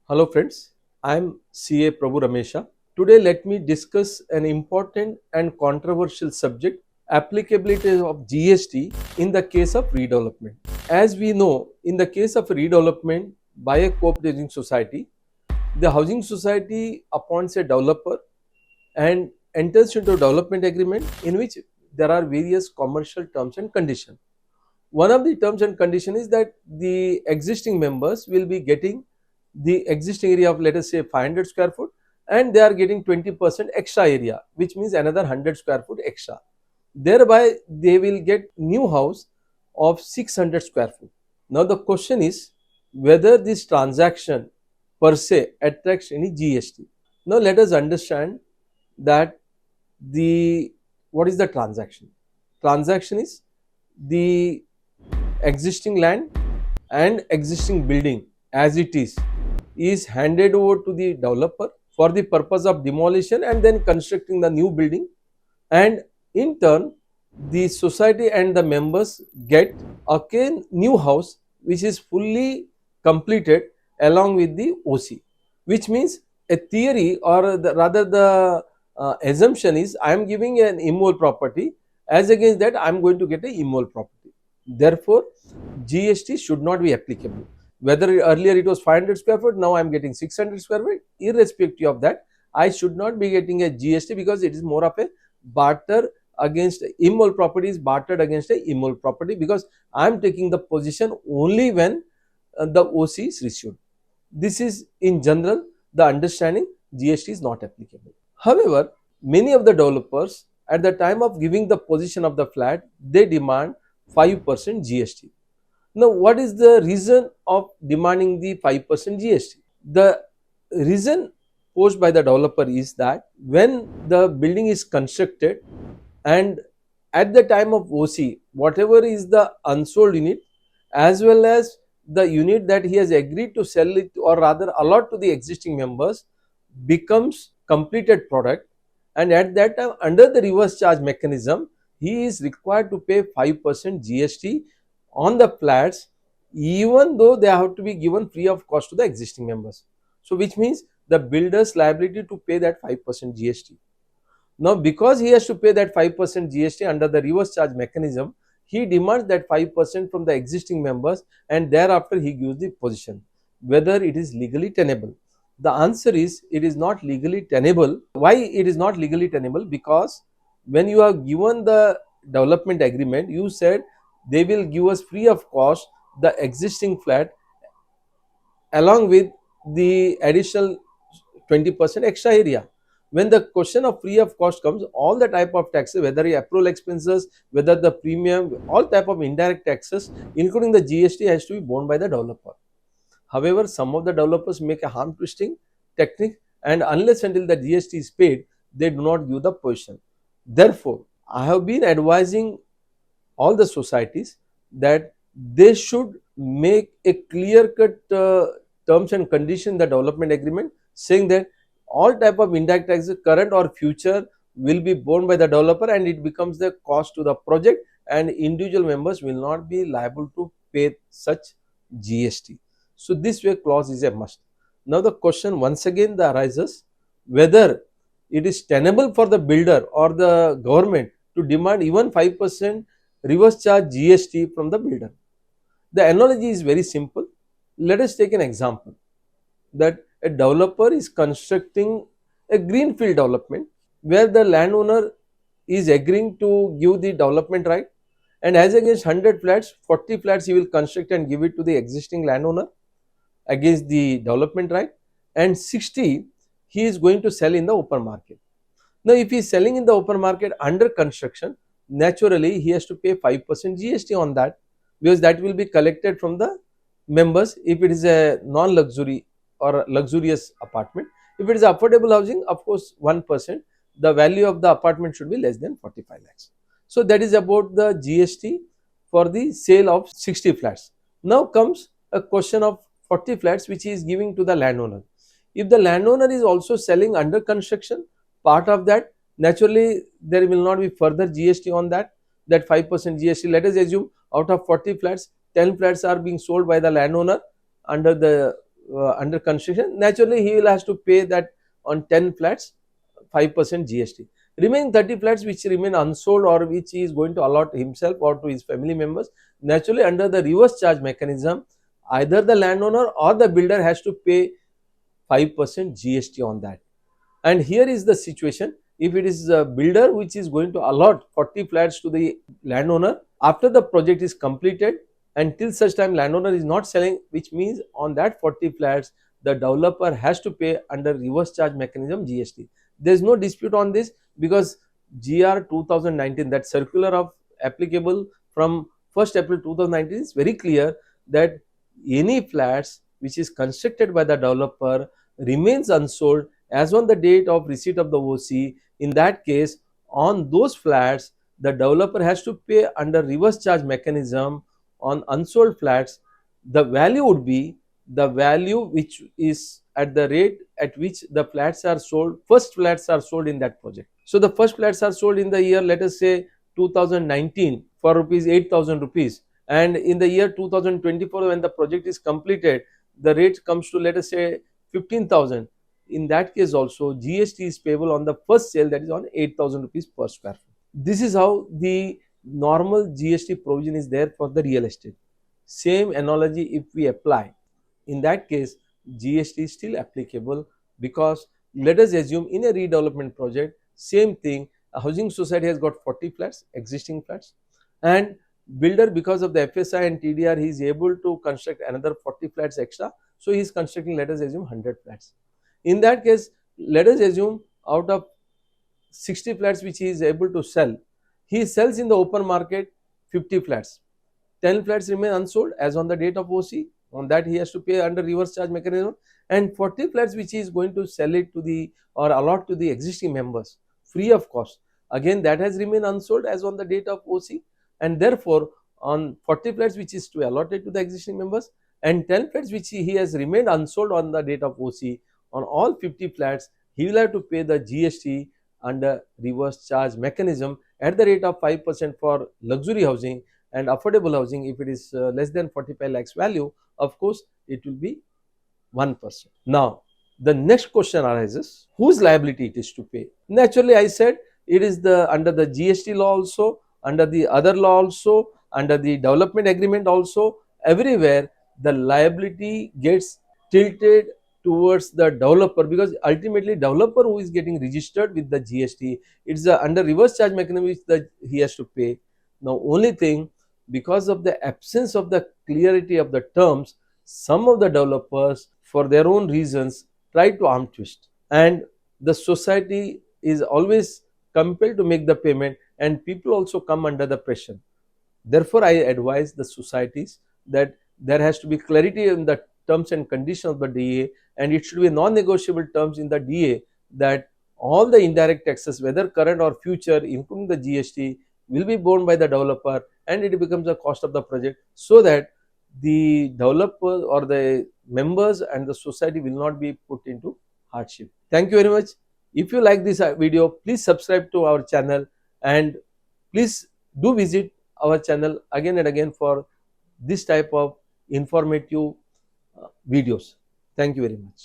Hello friends, I am CA Prabhu Ramesha. Today let me discuss an important and controversial subject, applicability of GST in the case of redevelopment. As we know, in the case of redevelopment by a cooperative society, the housing society appoints a developer and enters into a development agreement in which there are various commercial terms and conditions. One of the terms and condition is that the existing members will be getting the existing area of, let us say, 500 square foot, and they are getting 20% extra area, which means another 100 square foot extra. Thereby they will get new house of 600 square foot. Now the question is whether this transaction per se attracts any GST. Now let us understand that the what is the transaction. Transaction is the existing land and existing building as it is handed over to the developer for the purpose of demolition and then constructing the new building, and in turn the society and the members get again new house which is fully completed along with the OC, which means a theory or rather the assumption is I am giving an immobile property, as against that I am going to get a immobile property. Therefore GST should not be applicable. Whether earlier it was 500 square foot, now I am getting 600 square feet, irrespective of that, I should not be getting a GST because it is more of a barter against immobile property, is bartered against a immobile property, because I am taking the position only when the OC is received. This is in general the understanding. GST is not applicable. However, many of the developers at the time of giving the position of the flat, they demand 5% GST. Now, what is the reason of demanding the 5% GST? The reason posed by the developer is that when the building is constructed and at the time of OC, whatever is the unsold unit as well as the unit that he has agreed to sell it or rather allot to the existing members becomes completed product, and at that time under the reverse charge mechanism he is required to pay 5% GST on the flats, even though they have to be given free of cost to the existing members. So which means the builder's liability to pay that 5% GST. Now because he has to pay that 5% GST under the reverse charge mechanism, he demands that 5% from the existing members, and thereafter he gives the position. Whether it is legally tenable? The answer is it is not legally tenable. Why it is not legally tenable? Because when you have given the development agreement, you said they will give us free of cost the existing flat along with the additional 20% extra area. When the question of free of cost comes, all the type of taxes, whether approval expenses, whether the premium, all type of indirect taxes including the GST has to be borne by the developer. However, some of the developers make a harm twisting technique, and unless until the GST is paid, they do not give the position. Therefore, I have been advising all the societies that they should make a clear cut terms and condition in the development agreement, saying that all type of indirect taxes, current or future, will be borne by the developer and it becomes the cost to the project, and individual members will not be liable to pay such GST. So this way clause is a must. Now the question once again arises whether it is tenable for the builder or the government to demand even 5% reverse charge GST from the builder. The analogy is very simple. Let us take an example that a developer is constructing a greenfield development where the landowner is agreeing to give the development right, and as against 100 flats, 40 flats he will construct and give it to the existing landowner against the development right, and 60 he is going to sell in the open market. Now if he is selling in the open market under construction, naturally he has to pay 5% GST on that, because that will be collected from the members if it is a non-luxury or luxurious apartment. If it is affordable housing, of course 1%, the value of the apartment should be less than 45 lakhs. So that is about the GST for the sale of 60 flats. Now comes a question of 40 flats which he is giving to the landowner. If the landowner is also selling under construction, part of that, naturally there will not be further GST on that 5% GST. Let us assume out of 40 flats, 10 flats are being sold by the landowner under the under construction, naturally he will has to pay that on 10 flats 5% GST. Remaining 30 flats which remain unsold or which he is going to allot himself or to his family members, naturally under the reverse charge mechanism, either the landowner or the builder has to pay 5% GST on that. And here is the situation: if it is a builder which is going to allot 40 flats to the landowner after the project is completed, until such time landowner is not selling, which means on that 40 flats the developer has to pay under reverse charge mechanism GST. There is no dispute on this because GR 2019, that circular of applicable from 1st April 2019, is very clear that any flats which is constructed by the developer remains unsold as on the date of receipt of the OC. In that case, on those flats the developer has to pay under reverse charge mechanism on unsold flats. The value would be the value which is at the rate at which the flats are sold, first flats are sold in that project. So the first flats are sold in the year, let us say 2019, for rupees 8,000 rupees, and in the year 2024 when the project is completed the rate comes to, let us say, 15,000. In that case also GST is payable on the first sale, that is on 8,000 rupees per square foot. This is how the normal GST provision is there for the real estate. Same analogy if we apply, in that case GST is still applicable, because let us assume in a redevelopment project, same thing, a housing society has got 40 flats, existing flats, and builder, because of the FSI and TDR, he is able to construct another 40 flats extra, so he is constructing, let us assume, 100 flats. In that case, let us assume out of 60 flats which he is able to sell, he sells in the open market 50 flats. 10 flats remain unsold as on the date of OC. On that he has to pay under reverse charge mechanism, and 40 flats which he is going to sell it to the or allot to the existing members free of cost. Again, that has remained unsold as on the date of OC, and therefore on 40 flats which is to be allotted to the existing members and 10 flats which he has remained unsold on the date of OC, on all 50 flats he will have to pay the GST under reverse charge mechanism at the rate of 5% for luxury housing, and affordable housing, if it is less than 45 lakhs value, of course it will be 1%. Now the next question arises, whose liability it is to pay? Naturally I said it is the under the GST law also, under the other law also, under the development agreement also, everywhere the liability gets tilted towards the developer, because ultimately developer who is getting registered with the GST, it's under reverse charge mechanism which he has to pay. Now only thing, because of the absence of the clarity of the terms, some of the developers for their own reasons try to arm twist, and the society is always compelled to make the payment, and people also come under the pressure. Therefore I advise the societies that there has to be clarity in the terms and conditions of the DA, and it should be non-negotiable terms in the DA that all the indirect taxes, whether current or future, including the GST, will be borne by the developer, and it becomes a cost of the project, so that the developer or the members and the society will not be put into hardship. Thank you very much. If you like this video, please subscribe to our channel, and please do visit our channel again and again for this type of informative videos. Thank you very much.